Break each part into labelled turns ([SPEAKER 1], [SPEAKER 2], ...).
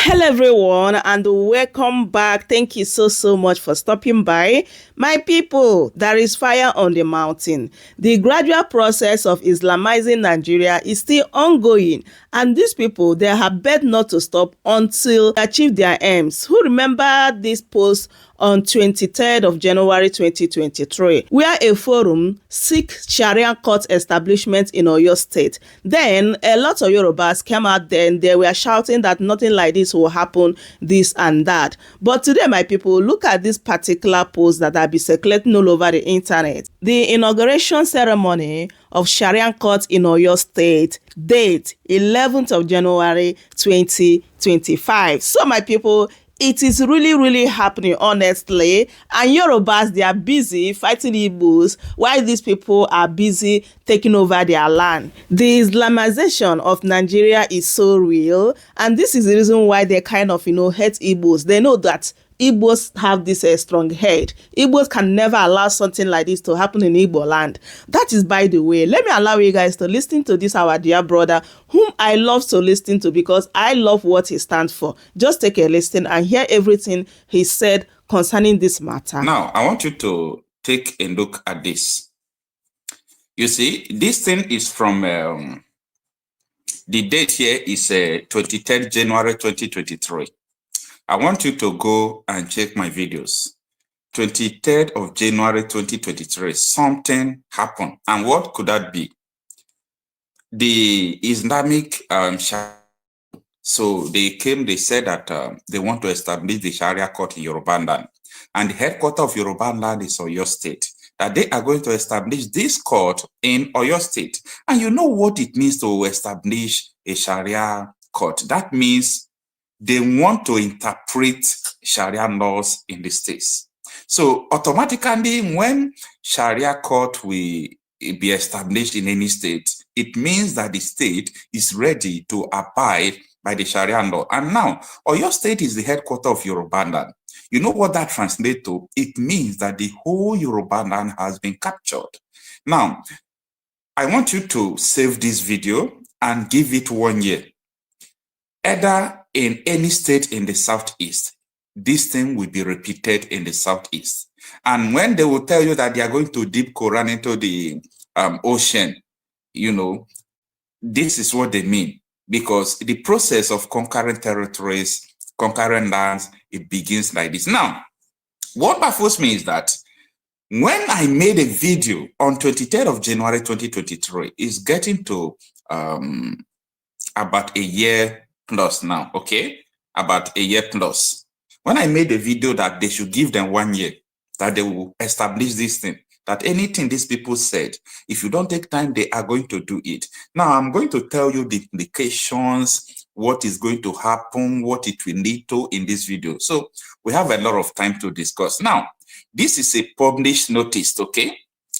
[SPEAKER 1] Hello everyone and welcome back. Thank you so much for stopping by. My people, there is fire on the mountain. The gradual process of Islamizing Nigeria is still ongoing, and these people, they have bet not to stop until they achieve their aims. Who remember this post on 23rd of January 2023, where a forum seek Sharia court establishment in Oyo State. Then a lot of Yorubas came out there and they were shouting that nothing like this will happen, this and that. But today, my people, look at this particular post that have been circulating all over the internet. The inauguration ceremony of Sharia court in Oyo State, date 11th of January 2025. So my people, it is really happening, honestly. And Yorubas, they are busy fighting Igbos while these people are busy taking over their land. The Islamization of Nigeria is so real, and this is the reason why they kind of, hate Igbos. They know that Igbos have this strong head. Igbos can never allow something like this to happen in Igbo land. That is by the way. Let me allow you guys to listen to this, our dear brother, whom I love to listen to because I love what he stands for. Just take a listen and hear everything he said concerning this matter.
[SPEAKER 2] Now, I want you to take a look at this. You see, this thing is from, the date here is 23rd January 2023. I want you to go and check my videos. 23rd of January 2023, something happened. And what could that be? The Islamic so they said that they want to establish the Sharia court in Yoruba Land. And the headquarters of Yoruba Land is Oyo State. That they are going to establish this court in Oyo State. And you know what it means to establish a Sharia court. That means they want to interpret Sharia laws in the states. So automatically, when Sharia court will be established in any state, it means that the state is ready to abide by the Sharia law. And now, Oyo State is the headquarters of Yoruba Land. You know what that translates to? It means that the whole Yoruba Land has been captured. Now, I want you to save this video and give it 1 year. Either in any state in the southeast, this thing will be repeated in the southeast. And when they will tell you that they are going to dip Quran into the ocean, this is what they mean. Because the process of conquering territories, conquering lands, it begins like this. Now, what baffles me is that when I made a video on 23rd of January 2023, it's getting to about a year plus now, okay? About a year plus. When I made a video that they should give them 1 year, that they will establish this thing, that anything these people said, if you don't take time, they are going to do it. Now, I'm going to tell you the implications, what is going to happen, what it will lead to in this video. So we have a lot of time to discuss. Now, this is a published notice, okay?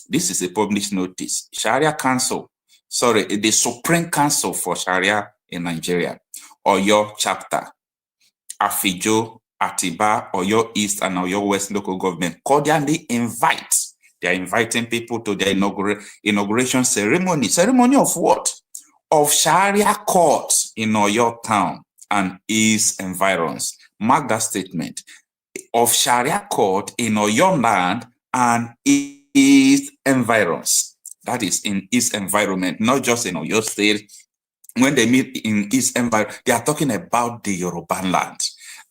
[SPEAKER 2] This is a published notice. Sharia Council, the Supreme Council for Sharia in Nigeria, Oyo chapter, Afijo, Atiba, Oyo East, and Oyo West local government cordially invite. They are inviting people to their inauguration ceremony. Ceremony of what? Of Sharia court in Oyo town and its environs. Mark that statement. Of Sharia court in Oyo land and its environs. That is in its environment, not just in Oyo State. When they meet in its environment, they are talking about the Yoruba land.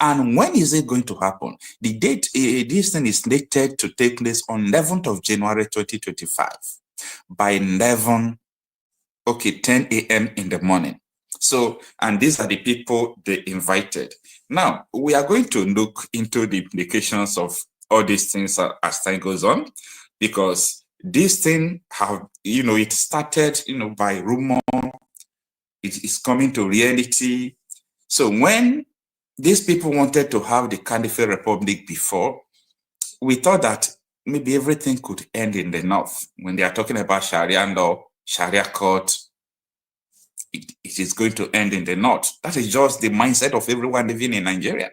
[SPEAKER 2] And when is it going to happen? The date, this thing is slated to take place on 11th of January 2025 by 10 a.m. in the morning. So, and these are the people they invited. Now, we are going to look into the implications of all these things as time goes on, because this thing it started, by rumor. It is coming to reality. So when these people wanted to have the Caliphate Republic before, we thought that maybe everything could end in the north. When they are talking about Sharia law, Sharia court, it is going to end in the north. That is just the mindset of everyone living in Nigeria.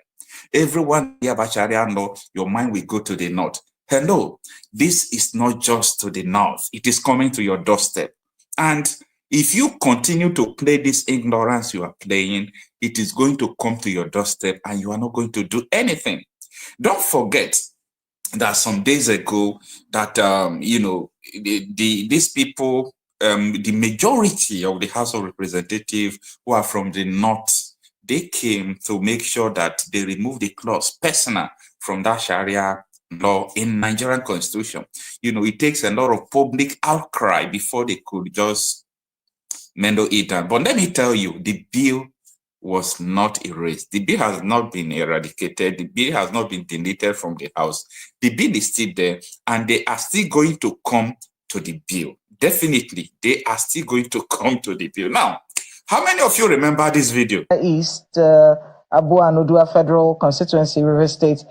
[SPEAKER 2] Everyone hear about Sharia law, your mind will go to the north. Hello, this is not just to the north. It is coming to your doorstep. And if you continue to play this ignorance you are playing, it is going to come to your doorstep and you are not going to do anything. Don't forget that some days ago that, these people, the majority of the House of Representatives who are from the North, they came to make sure that they remove the clause personal from that Sharia law in Nigerian constitution. It takes a lot of public outcry before they could just mendo it down. But let me tell you, the bill was not erased. The bill has not been eradicated. The bill has not been deleted from the House. The bill is still there, and they are still going to come to the bill. Definitely, they are still going to come to the bill. Now, how many of you remember this video?
[SPEAKER 3] East, Abu Anudua Federal Constituency, River State.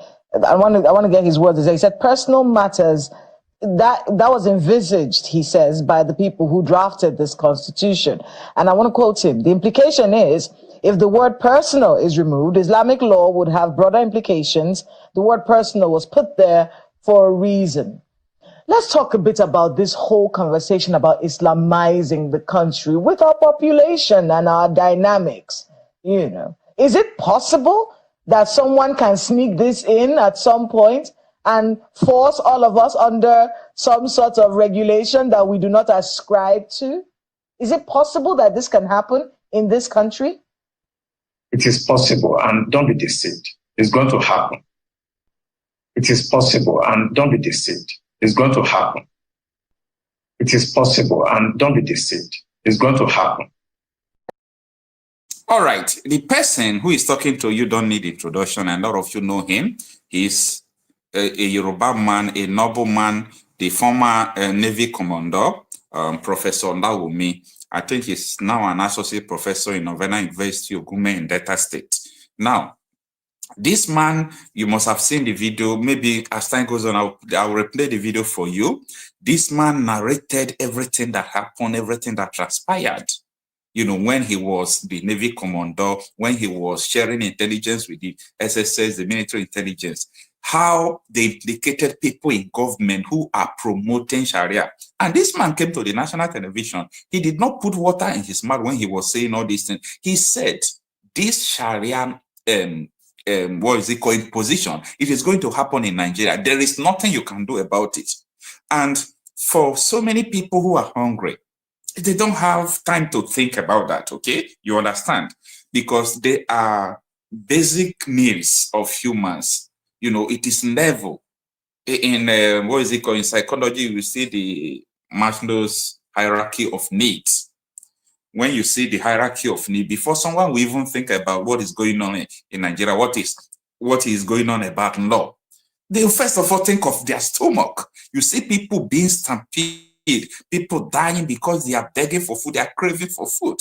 [SPEAKER 3] I want to get his words. He said personal matters that was envisaged, he says, by the people who drafted this constitution. And I want to quote him. The implication is, if the word personal is removed, Islamic law would have broader implications. The word personal was put there for a reason. Let's talk a bit about this whole conversation about Islamizing the country with our population and our dynamics. Is it possible that someone can sneak this in at some point and force all of us under some sort of regulation that we do not ascribe to? Is it possible that this can happen in this country?
[SPEAKER 4] It is possible, and don't be deceived. It's going to happen. It is possible, and don't be deceived. It's going to happen. It is possible, and don't be deceived. It's going to happen.
[SPEAKER 2] All right. The person who is talking to you don't need introduction, and a lot of you know him. He's a Yoruba man, a noble man, the former Navy commander, Professor Lawumi. I think he's now an associate professor in Novena University, Ogume in Delta State. Now, this man, you must have seen the video. Maybe as time goes on, I'll replay the video for you. This man narrated everything that happened, everything that transpired. When he was the Navy commander, when he was sharing intelligence with the SSS, the military intelligence, how they implicated people in government who are promoting Sharia. And this man came to the national television. He did not put water in his mouth when he was saying all these things. He said, this Sharia position, it is going to happen in Nigeria. There is nothing you can do about it. And for so many people who are hungry, they don't have time to think about that, okay? You understand? Because they are basic needs of humans. It is level. In in psychology, we see the Maslow's hierarchy of needs. When you see the hierarchy of need, before someone will even think about what is going on in Nigeria, what is going on about law, they first of all think of their stomach. You see people being stampeded, people dying because they are begging for food, they are craving for food.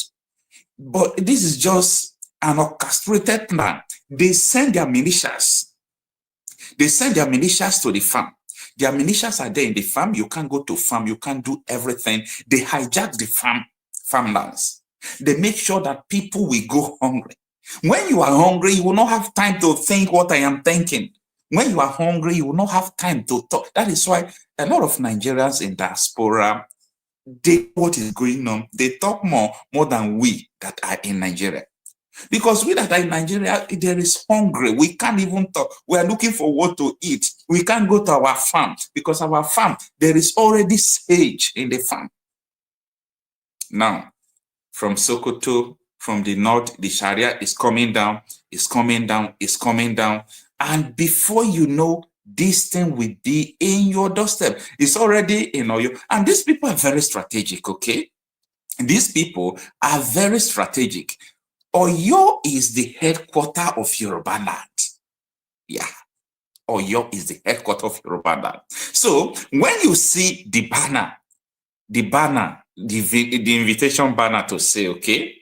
[SPEAKER 2] But this is just an orchestrated plan. They send their militias. They send their militias to the farm. Their militias are there in the farm. You can't go to farm. You can't do everything. They hijack the farmlands. They make sure that people will go hungry. When you are hungry, you will not have time to think what I am thinking. When you are hungry, you will not have time to talk. That is why a lot of Nigerians in diaspora, what is going on, they talk more than we that are in Nigeria. Because we that are in Nigeria, there is hungry. We can't even talk. We are looking for what to eat. We can't go to our farm because our farm, there is already sage in the farm. Now, from Sokoto, from the north, the Sharia is coming down, is coming down, is coming down. And before you know, this thing will be in your doorstep. It's already in Oyo. And these people are very strategic, okay? These people are very strategic. Oyo is the headquarter of Yoruba Land. Yeah. Oyo is the headquarter of Yoruba Land. So when you see the invitation banner to say, okay,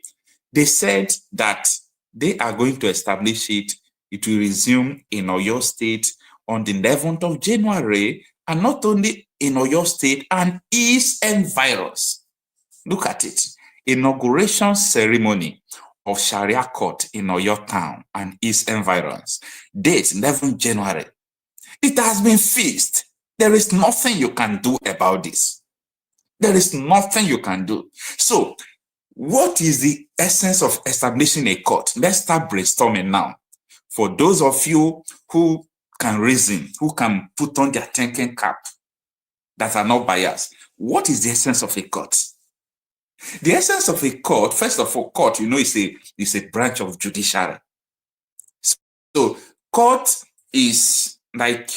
[SPEAKER 2] they said that they are going to establish it. It will resume in Oyo State on the 11th of January, and not only in Oyo State and its environs. Look at it. Inauguration ceremony of Sharia court in Oyo town and its environs. Date 11th January. It has been fixed. There is nothing you can do about this. There is nothing you can do. So What is the essence of establishing a court? Let's start brainstorming now. For those of you who can reason, who can put on their thinking cap, that are not biased, what is the essence of a court? The essence of a court, first of all, court, is a branch of judiciary. So court is like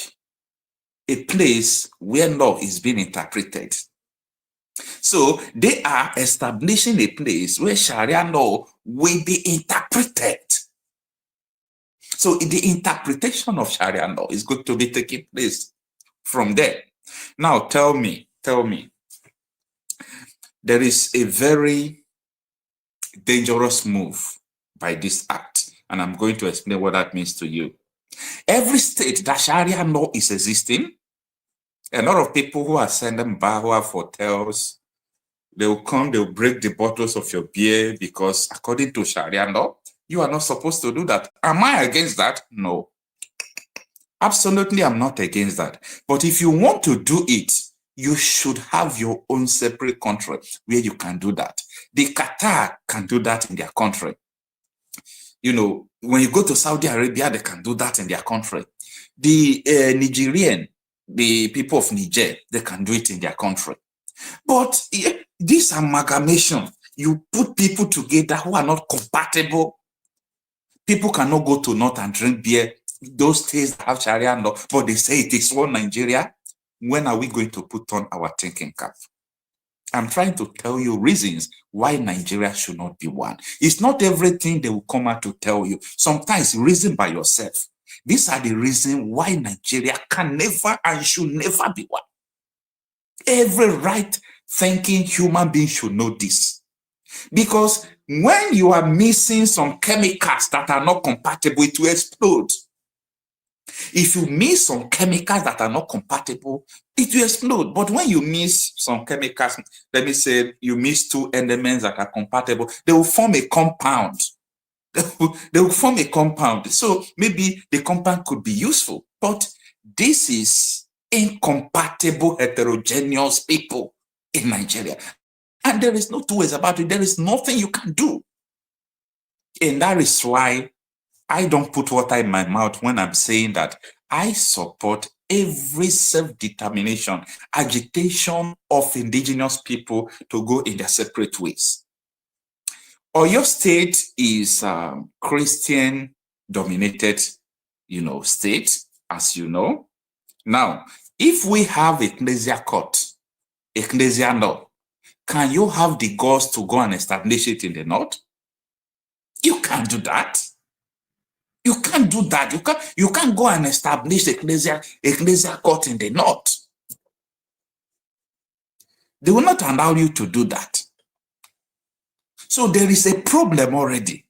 [SPEAKER 2] a place where law is being interpreted. So they are establishing a place where Sharia law will be interpreted. So the interpretation of Sharia law is going to be taking place from there. Now tell me, there is a very dangerous move by this act, and I'm going to explain what that means to you. Every state that Sharia law is existing, a lot of people who are sending bar, who have hotels, they will come, they will break the bottles of your beer because according to Sharia law, you are not supposed to do that. Am I against that? No. Absolutely, I'm not against that. But if you want to do it, you should have your own separate country where you can do that. The Qatar can do that in their country. When you go to Saudi Arabia, they can do that in their country. The Nigerian, the people of Niger, they can do it in their country. But this amalgamation, you put people together who are not compatible. People cannot go to North and drink beer. Those states have Sharia law, but they say it is one Nigeria. When are we going to put on our thinking cap? I'm trying to tell you reasons why Nigeria should not be one. It's not everything they will come out to tell you. Sometimes reason by yourself. These are the reasons why Nigeria can never and should never be one. Every right-thinking human being should know this. Because when you are missing some chemicals that are not compatible, it will explode. If you miss some chemicals that are not compatible, it will explode. But when you miss some chemicals, let me say you miss two elements that are compatible, they will form a compound. They will form a compound. So maybe the compound could be useful. But this is incompatible, heterogeneous people in Nigeria. And there is no two ways about it. There is nothing you can do. And that is why I don't put water in my mouth when I'm saying that I support every self-determination, agitation of indigenous people to go in their separate ways. Oyo State is a Christian-dominated, state, as you know. Now, if we have ecclesia court, ecclesia law, can you have the guts to go and establish it in the north? You can't do that. You can't do that. You can't go and establish ecclesia court in the north. They will not allow you to do that. So there is a problem already.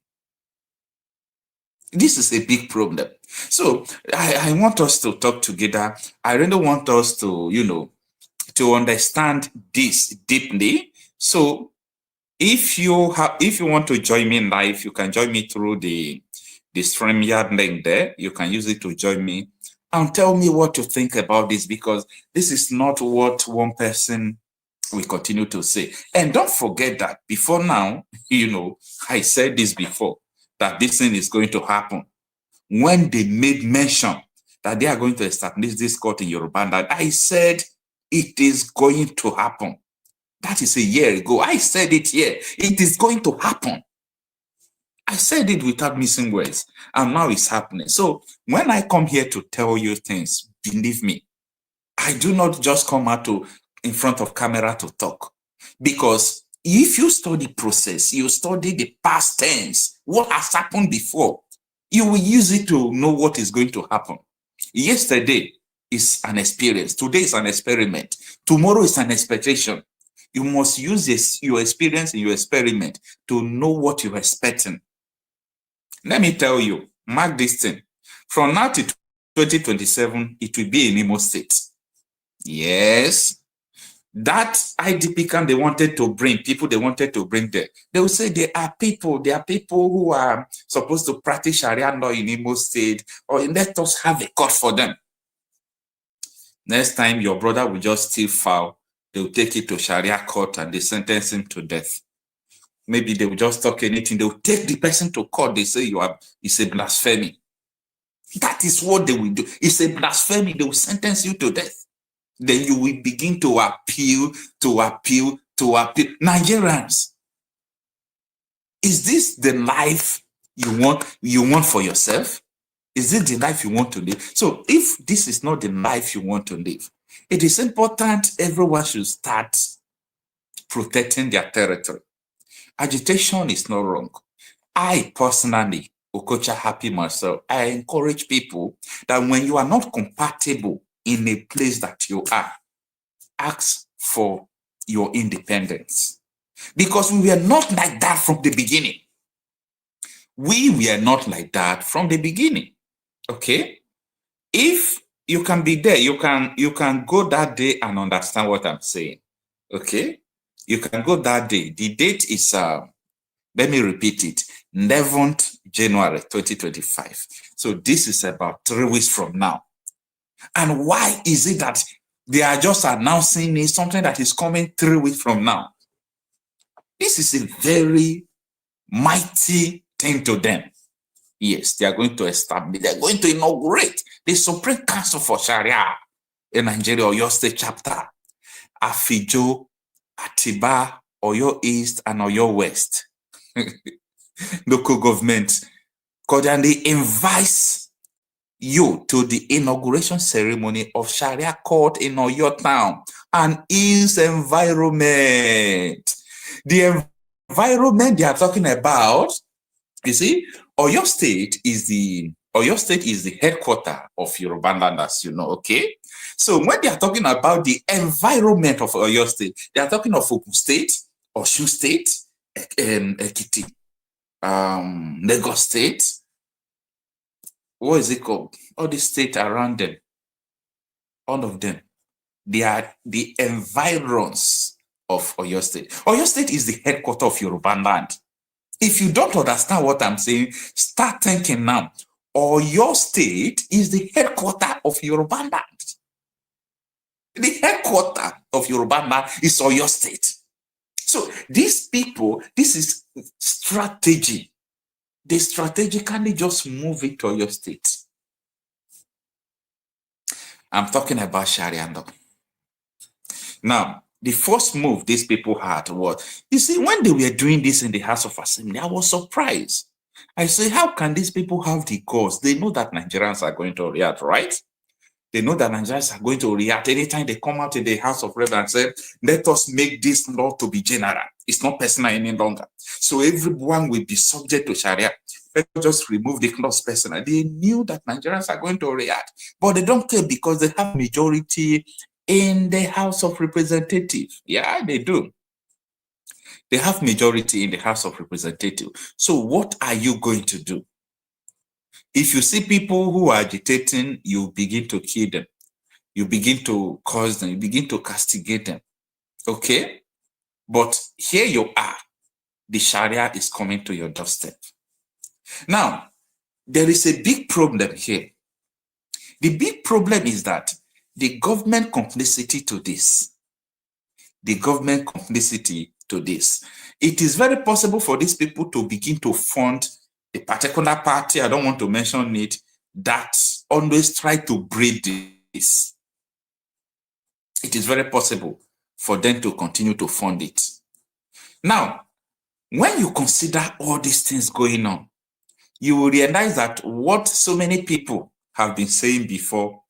[SPEAKER 2] This is a big problem. So I want us to talk together. I really want us to, to understand this deeply. So if you want to join me live, you can join me through the StreamYard link there. You can use it to join me and tell me what you think about this, because this is not what one person will continue to say. And don't forget that before now, I said this before, that this thing is going to happen. When they made mention that they are going to establish this court in Yoruba Land, I said it is going to happen. That is a year ago. I said it here. It is going to happen. I said it without missing words, and now it's happening. So when I come here to tell you things, believe me, I do not just come out in front of camera to talk. Because if you study process, you study the past tense, what has happened before, you will use it to know what is going to happen. Yesterday is an experience. Today is an experiment. Tomorrow is an expectation. You must use your experience and your experiment to know what you're expecting. Let me tell you, mark this thing. From now to 2027, it will be in Imo State. Yes. That IDP camp they wanted to bring, people they wanted to bring there. They will say there are people who are supposed to practice Sharia law in Imo State, or let us have a court for them. Next time, your brother will just steal foul. They will take it to Sharia court and they sentence him to death. Maybe they will just talk anything. They will take the person to court. They say it's a blasphemy. That is what they will do. It's a blasphemy. They will sentence you to death. Then you will begin to appeal. Nigerians, is this the life you want for yourself? Is it the life you want to live? So if this is not the life you want to live, it is important everyone should start protecting their territory. Agitation is not wrong. I personally, Okocha Happy myself, I encourage people that when you are not compatible in a place that you are, ask for your independence. Because we were not like that from the beginning. We were not like that from the beginning. Okay? If you can be there, you can go that day and understand what I'm saying. Okay? You can go that day. The date is let me repeat it, 11th January 2025. So this is about 3 weeks from now. And why is it that they are just announcing something that is coming 3 weeks from now? This is a very mighty thing to them. Yes, they are going to establish, they are going to inaugurate the Supreme Council for Shariah in Nigeria, Oyo State Chapter, Afijo, Atiba, Oyo East, and Oyo West. Local government, cordially invites you to the inauguration ceremony of Sharia court in Oyo town and its environment. The environment they are talking about, you see, Oyo State is the headquarters of Yoruba Land, as you know, okay? So when they are talking about the environment of Oyo State, they are talking of Ogun State, Osun State, Ekiti, Lagos State, what is it called? All the states around them, all of them, they are the environs of Oyo State. Oyo State is the headquarters of Yoruba Land. If you don't understand what I'm saying, start thinking now. Oyo State is the headquarters of Yoruba Land. The headquarters of Yoruba Land is Oyo State. So these people, this is strategy. They strategically just move it to Oyo State. I'm talking about Sharia law. Now, the first move these people had was, you see, when they were doing this in the House of Assembly, I was surprised. I say, how can these people have the cause? They know that Nigerians are going to react, right? They know that Nigerians are going to react anytime they come out in the House of Reps and say, let us make this law to be general. It's not personal any longer. So everyone will be subject to Sharia. Let's just remove the clause personal. They knew that Nigerians are going to react, but they don't care because they have majority in the House of Representatives. Yeah, they do. They have majority in the House of Representatives. So what are you going to do? If you see people who are agitating, you begin to kill them. You begin to cause them. You begin to castigate them. Okay? But here you are. The Sharia is coming to your doorstep. Now, there is a big problem here. The big problem is that the government complicity to this. The government complicity to this. It is very possible for these people to begin to fund a particular party, I don't want to mention it, that always try to breed this. It is very possible for them to continue to fund it. Now, when you consider all these things going on, you will realize that what so many people have been saying before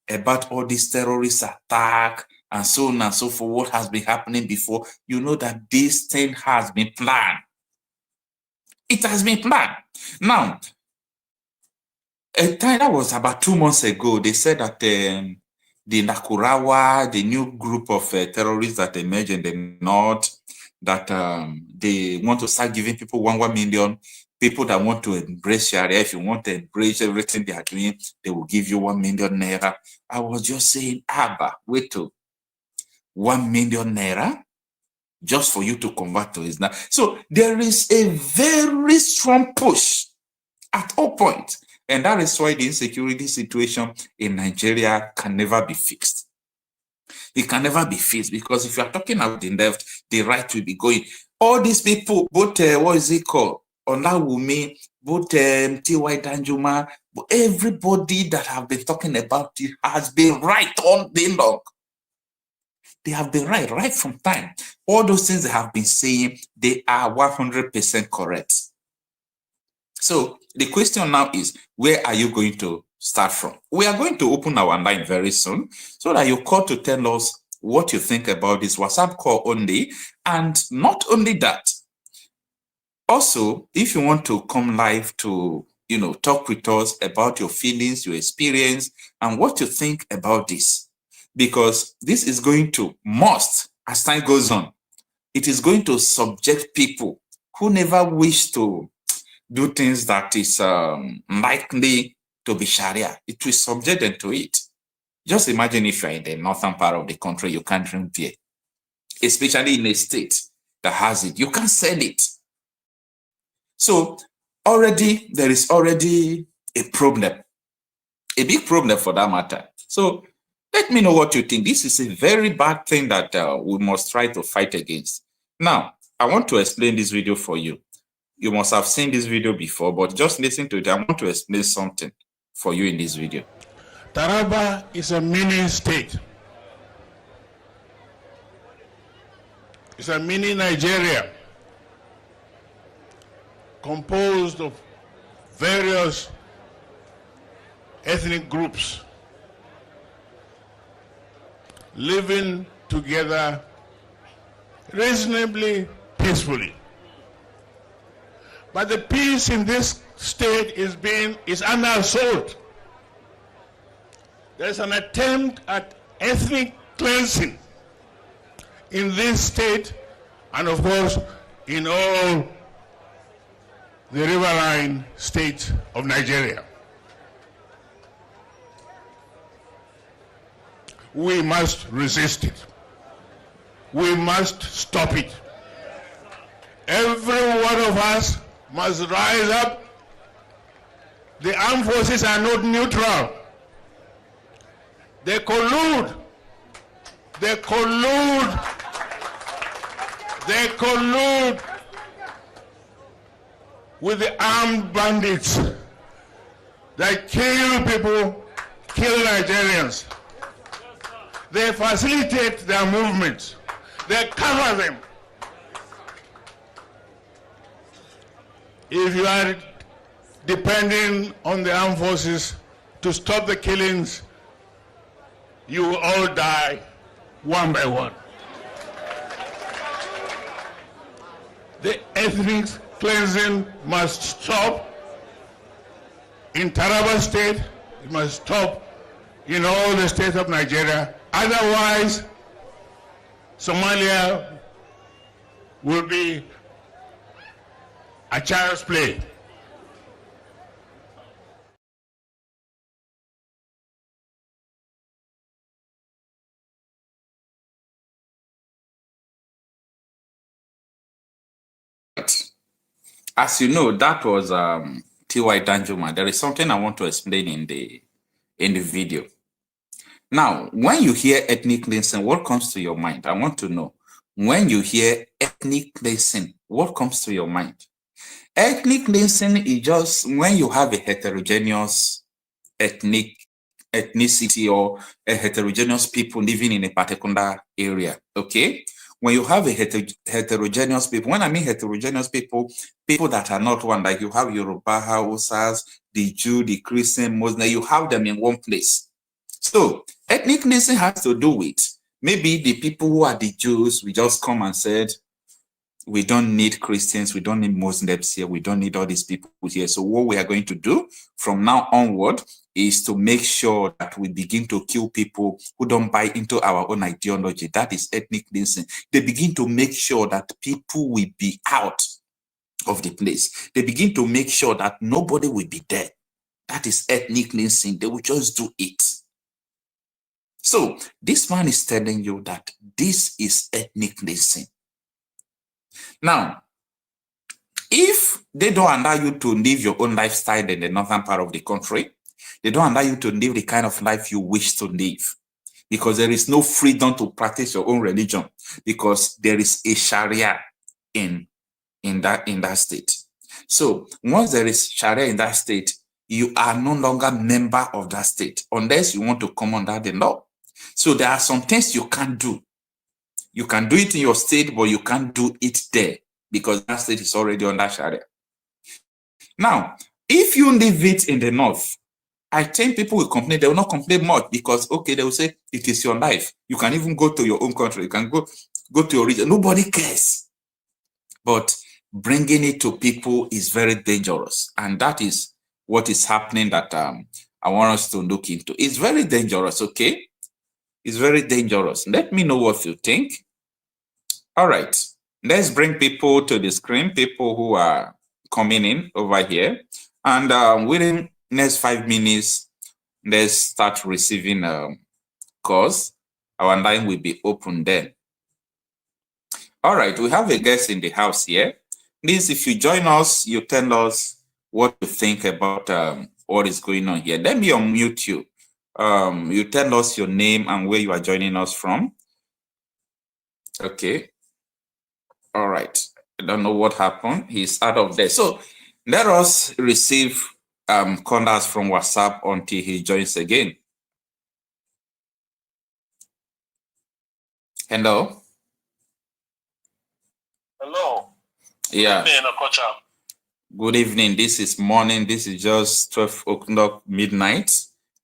[SPEAKER 2] about all this terrorist attack and so on and so forth, what has been happening before, you know that this thing has been planned. It has been planned. Now, a time that was about 2 months ago, they said that the Nakurawa, the new group of terrorists that emerged in the north, that they want to start giving people 1 million. People that want to embrace Sharia, if you want to embrace everything they are doing, they will give you 1 million naira. I was just saying, Abba, wait till 1 million naira just for you to convert to Islam. So there is a very strong push at all points. And that is why the insecurity situation in Nigeria can never be fixed. It can never be fixed because if you are talking about the left, the right will be going. All these people, both, what is it called? Olawumi, both T.Y. Danjuma, everybody that have been talking about it has been right all day long. They have been right from time. All those things they have been saying, they are 100% correct. So the question now is, where are you going to start from? We are going to open our line very soon so that you call to tell us what you think about this WhatsApp call only. And not only that, also, if you want to come live to, talk with us about your feelings, your experience, and what you think about this, because this is going to as time goes on, it is going to subject people who never wish to do things that is likely to be Sharia. It will subject them to it. Just imagine if you're in the northern part of the country, you can't drink beer, especially in a state that has it. You can't sell it. So there is already a problem, a big problem for that matter. So let me know what you think. This is a very bad thing that we must try to fight against. Now, I want to explain this video for you. You must have seen this video before, but just listen to it. I want to explain something for you in this video.
[SPEAKER 5] Taraba is a mini state. It's a mini Nigeria composed of various ethnic groups living together reasonably peacefully. But the peace in this state is under assault. There's an attempt at ethnic cleansing in this state and, of course, in all the riverine states of Nigeria. We must resist it. We must stop it. Every one of us must rise up. The armed forces are not neutral. They collude. They collude. They collude with the armed bandits that kill people, kill Nigerians. They facilitate their movements. They cover them. If you are depending on the armed forces to stop the killings, you will all die one by one. The ethnic cleansing must stop in Taraba State. It must stop in all the states of Nigeria. Otherwise, Somalia will be a child's play.
[SPEAKER 2] As you know, that was T.Y. Danjuma. There is something I want to explain in the video. Now, when you hear ethnic cleansing, what comes to your mind? I want to know. When you hear ethnic cleansing, what comes to your mind? Ethnic cleansing is just when you have a heterogeneous ethnicity or a heterogeneous people living in a particular area, okay? When you have a heterogeneous people, when I mean heterogeneous people that are not one, like you have Yoruba, Hausas, the Jew, the Christian, Muslim, you have them in one place. So ethnic cleansing has to do with maybe the people who are the Jews, we just come and said, we don't need Christians, we don't need Muslims here, we don't need all these people here. So what we are going to do from now onward is to make sure that we begin to kill people who don't buy into our own ideology. That is ethnic cleansing. They begin to make sure that people will be out of the place. They begin to make sure that nobody will be there. That is ethnic cleansing. They will just do it. So this man is telling you that this is ethnic cleansing. Now, if they don't allow you to live your own lifestyle in the northern part of the country, they don't allow you to live the kind of life you wish to live, because there is no freedom to practice your own religion, because there is a Shariah in that state. So once there is Sharia in that state, you are no longer member of that state unless you want to come under the law. So there are some things you can't do. You can do it in your state, but you can't do it there because that state is already under Sharia. Now, if you leave it in the north, I think people will complain. They will not complain much because, okay, they will say, it is your life. You can even go to your own country. You can go to your region. Nobody cares. But bringing it to people is very dangerous. And that is what is happening that I want us to look into. It's very dangerous, okay? It's very dangerous. Let me know what you think. All right. Let's bring people to the screen, people who are coming in over here. And within next 5 minutes, let's start receiving calls. Our line will be open then. All right, we have a guest in the house here. Please, if you join us, you tell us what you think about what is going on here. Let me unmute you. You tell us your name and where you are joining us from. Okay. All right. I don't know what happened. He's out of there. So let us receive callers from WhatsApp until he joins again. Hello.
[SPEAKER 6] Hello.
[SPEAKER 2] Yeah.
[SPEAKER 6] Good evening, Okocha.
[SPEAKER 2] Good evening. This is morning. This is just 12 o'clock midnight,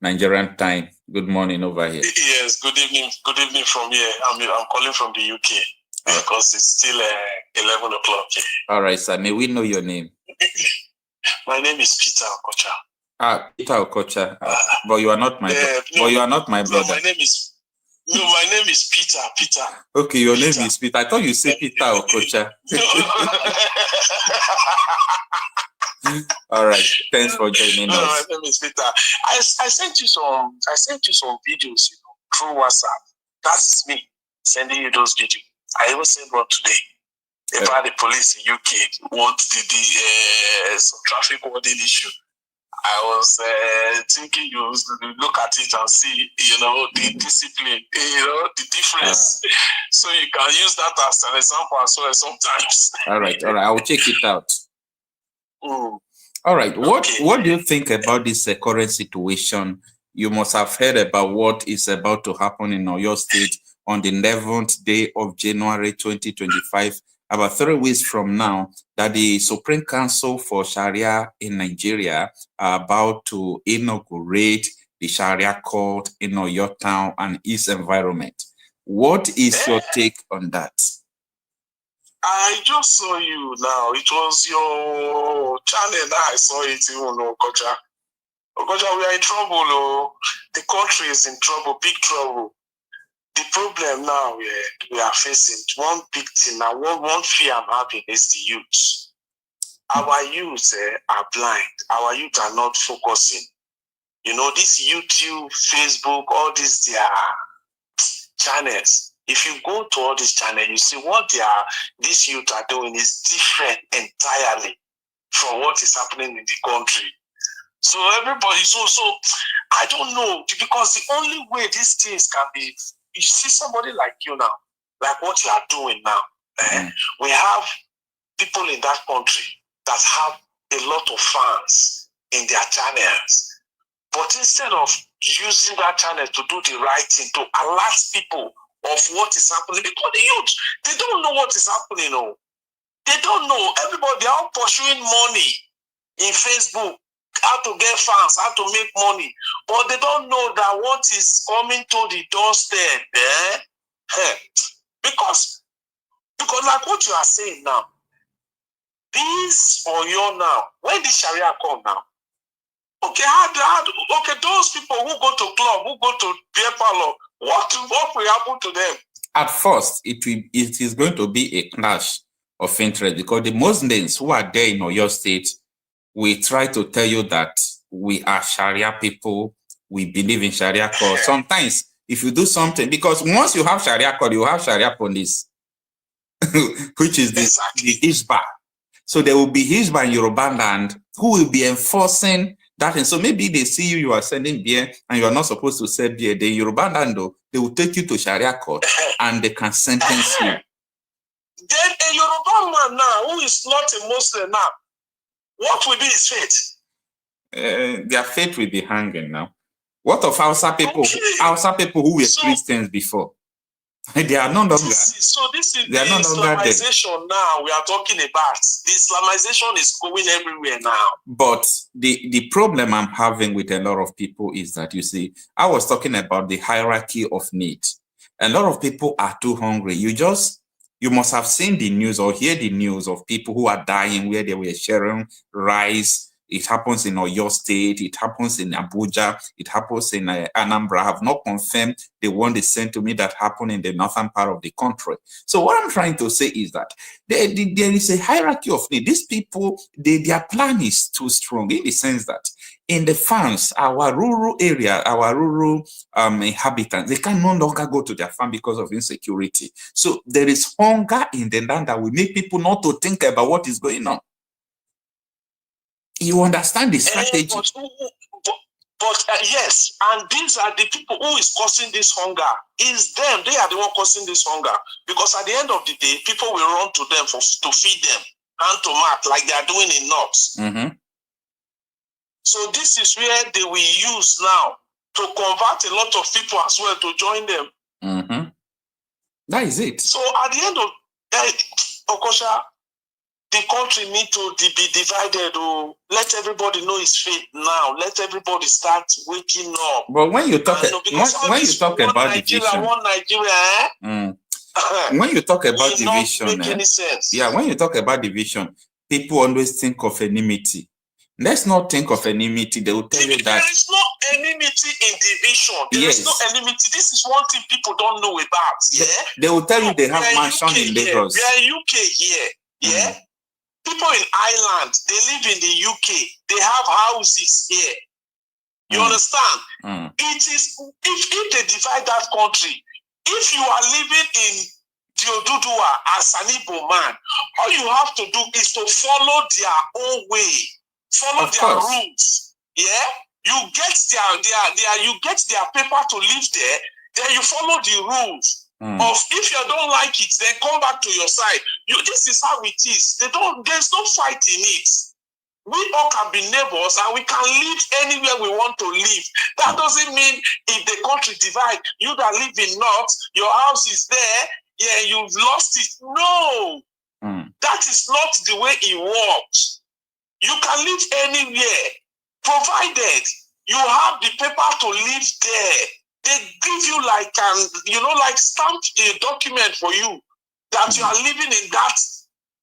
[SPEAKER 2] Nigerian time. Good morning over here.
[SPEAKER 6] Yes, good evening. Good evening from here. I'm calling from the UK because it's still 11 o'clock here.
[SPEAKER 2] All right, sir. May we know your name?
[SPEAKER 6] My name is Peter Okocha.
[SPEAKER 2] Peter Okocha. But you are not my but you are not my brother.
[SPEAKER 6] My name is Peter. Peter.
[SPEAKER 2] Okay, your name is Peter. I thought you said Peter Okocha. All right. Thanks for joining us.
[SPEAKER 6] My name is Peter. I sent you some videos, through WhatsApp. That's me sending you those videos. I even sent one today about the police in UK. What the some traffic warning issue. I was thinking you look at it and see, the discipline, the difference. So you can use that as an example as well sometimes.
[SPEAKER 2] All right. I will check it out. All right. What do you think about this current situation? You must have heard about what is about to happen in Oyo State on the 11th day of January 2025, about 3 weeks from now, that the Supreme Council for Sharia in Nigeria are about to inaugurate the Sharia court in Oyo town and its environment. What is your take on that?
[SPEAKER 6] I just saw you now. It was your channel that I saw it, Okocha. Okocha, we are in trouble. The country is in trouble, big trouble. The problem now we are facing, one big thing now, one fear I'm having is the youth. Our youth are blind. Our youth are not focusing. This YouTube, Facebook, all these their channels. If you go to all these channels, you see what these youth are doing is different entirely from what is happening in the country. So everybody, so I don't know, because the only way these things can be, you see somebody like you now, like what you are doing now. We have people in that country that have a lot of fans in their channels. But instead of using that channel to do the right thing, to alert people of what is happening, because the youth, they don't know what is happening. They don't know. Everybody, they are pursuing money in Facebook, how to get fans, how to make money. But they don't know that what is coming to the doorstep. Because like what you are saying now, this Oyo now, when the Sharia come now, okay, okay, those people who go to club, who go to beer parlor, what will happen to them?
[SPEAKER 2] At first, it is going to be a clash of interest because the Muslims who are there in Oyo State will try to tell you that we are Sharia people, we believe in Sharia code. Sometimes, if you do something, because once you have Sharia code, you have Sharia police, which is the Hizbah. So there will be Hizbah in Yoruba Land who will be enforcing that. And so maybe they see you are selling beer and you are not supposed to sell beer. Then Yoruba Land, they will take you to Sharia court and they can sentence you.
[SPEAKER 6] Then a Yoruba man now, who is not a Muslim now, what will be his fate?
[SPEAKER 2] Their fate will be hanging now. What of Hausa people?
[SPEAKER 6] Okay.
[SPEAKER 2] Hausa people who were Christians before? They are no longer.
[SPEAKER 6] This is the
[SPEAKER 2] They are no longer there.
[SPEAKER 6] Islamization now we are talking about. The Islamization is going everywhere now.
[SPEAKER 2] But the problem I'm having with a lot of people is that, you see, I was talking about the hierarchy of need. A lot of people are too hungry. You must have seen the news or hear the news of people who are dying where they were sharing rice. It happens in Oyo State. It happens in Abuja. It happens in Anambra. I have not confirmed the one they sent to me that happened in the northern part of the country. So what I'm trying to say is that there is a hierarchy of need. These people, their plan is too strong in the sense that in the farms, our rural area, our rural inhabitants, they can no longer go to their farm because of insecurity. So there is hunger in the land that will make people not to think about what is going on. You understand the strategy?
[SPEAKER 6] But yes, and these are the people who is causing this hunger. Is them. They are the one causing this hunger. Because at the end of the day, people will run to them to feed them, hand to mouth, like they are doing in North.
[SPEAKER 2] Mm-hmm.
[SPEAKER 6] So this is where they will use now to convert a lot of people as well to join them.
[SPEAKER 2] Mm-hmm. That is it.
[SPEAKER 6] So at the end of Okosha, the country need to be divided. Oh, let everybody know his fate now. Let everybody start waking up.
[SPEAKER 2] But when you talk, when you talk about division,
[SPEAKER 6] one Nigeria,
[SPEAKER 2] when you talk about division,
[SPEAKER 6] not make any sense.
[SPEAKER 2] Yeah, when you talk about division, people always think of enmity. Let's not think of enmity. They will tell you that
[SPEAKER 6] there is no enmity in division. There is no enmity. This is one thing people don't know about. Yeah,
[SPEAKER 2] they will tell you they have mansion in Lagos.
[SPEAKER 6] We are UK here. Yeah. People in Ireland, they live in the UK. They have houses here. You understand? It is if they divide that country, if you are living in Diodudua as an Igbo man, all you have to do is to follow their own way, follow their rules. Yeah, you get their paper to live there. Then you follow the rules. Of if you don't like it, then come back to your side. This is how it is. There's no fight in it. We all can be neighbors and we can live anywhere we want to live. That doesn't mean if the country divide, you that live in North, your house is there, yeah, you've lost it. No, that is not the way it works. You can live anywhere, provided you have the paper to live there. They give you like stamp a document for you that you are living in that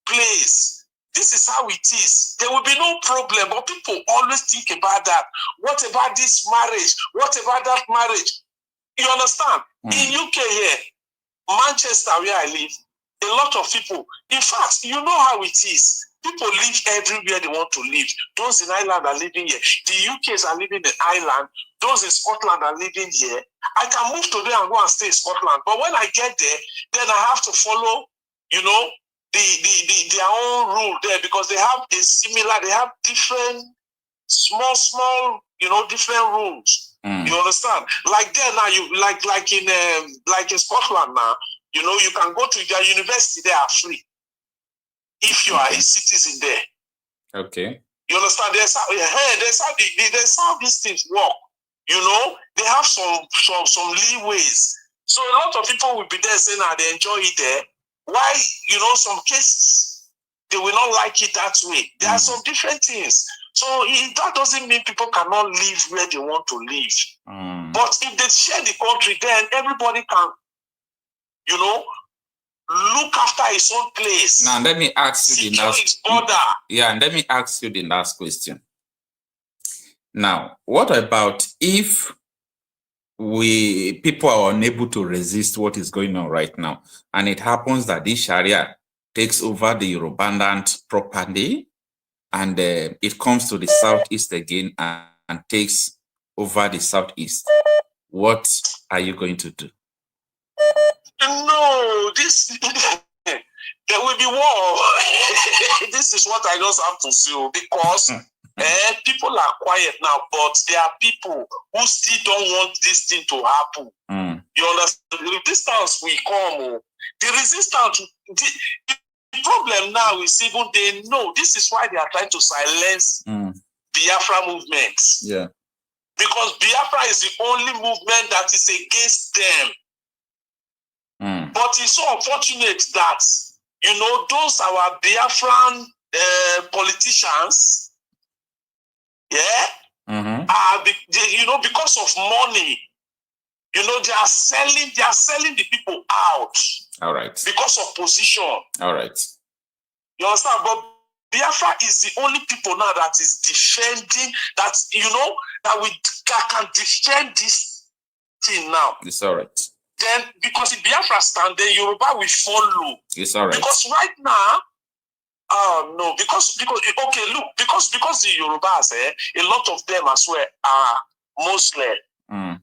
[SPEAKER 6] place. This is how it is. There will be no problem, but people always think about that. What about this marriage? What about that marriage? You understand? In UK here, Manchester where I live, a lot of people, in fact, you know how it is. People live everywhere they want to live. Those in Ireland are living here. The UKs are living in Ireland. Those in Scotland are living here. I can move today and go and stay in Scotland. But when I get there, then I have to follow, their own rule there because they have different small, different rules. You understand? Like there now, like in Scotland now, you can go to their university, they are free. If you are a citizen there.
[SPEAKER 2] Okay.
[SPEAKER 6] You understand? That's how these things work. They have some leeways. So a lot of people will be there saying that they enjoy it there. Why, some cases, they will not like it that way. There are some different things. So that doesn't mean people cannot live where they want to live. But if they share the country, then everybody can, look after his own place.
[SPEAKER 2] Now let me ask you the last
[SPEAKER 6] border.
[SPEAKER 2] Yeah, and let me ask you the last question. Now, what about if people are unable to resist what is going on right now, and it happens that this Shariah takes over the Yoruba Land properly, and it comes to the southeast again and takes over the southeast? What are you going to do?
[SPEAKER 6] No, there will be war. This is what I just have to say because people are quiet now, but there are people who still don't want this thing to happen. You understand? The resistance will come. Oh. The resistance, the problem now is even they know. This is why they are trying to silence Biafra movement.
[SPEAKER 2] Yeah.
[SPEAKER 6] Because Biafra is the only movement that is against them. But it's so unfortunate that, you know, those our Biafran politicians, are, you know, because of money, you know, they are selling the people out.
[SPEAKER 2] All right.
[SPEAKER 6] Because of position.
[SPEAKER 2] All right.
[SPEAKER 6] You understand? But Biafra is the only people now that is defending, that, you know, that can defend this thing now.
[SPEAKER 2] It's all right.
[SPEAKER 6] Then, because if Biafra stand, then Yoruba will follow.
[SPEAKER 2] It's all right.
[SPEAKER 6] Because right now, no, because okay, look, because the Yorubas, a lot of them as well are Muslim.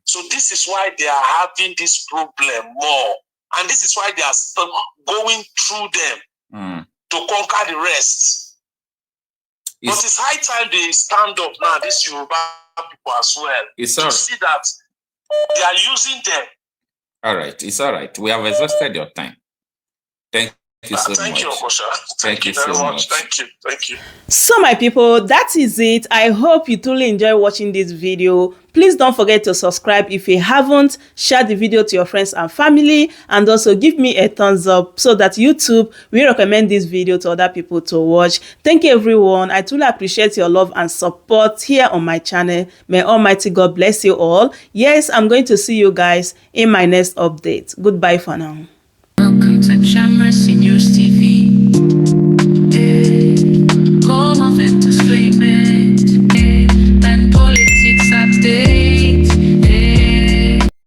[SPEAKER 6] So this is why they are having this problem more, and this is why they are still going through them to conquer the rest. But it's high time they stand up now, these Yoruba people as well, to see that they are using them.
[SPEAKER 2] All right, it's all right. We have exhausted your time. Thank you so much.
[SPEAKER 6] Thank you, Okosha.
[SPEAKER 2] Thank you
[SPEAKER 6] very
[SPEAKER 2] so
[SPEAKER 6] much.
[SPEAKER 2] much.
[SPEAKER 6] Thank you.
[SPEAKER 1] So my people, that is it. I hope you truly enjoy watching this video. Please don't forget to subscribe if you haven't. Share the video to your friends and family, and also give me a thumbs up so that YouTube will recommend this video to other people to watch. Thank you everyone. I truly appreciate your love and support here on my channel. May Almighty God bless you all. Yes, I'm going to see you guys in my next update. Goodbye for now.
[SPEAKER 7] Welcome to Shamra Seniors TV.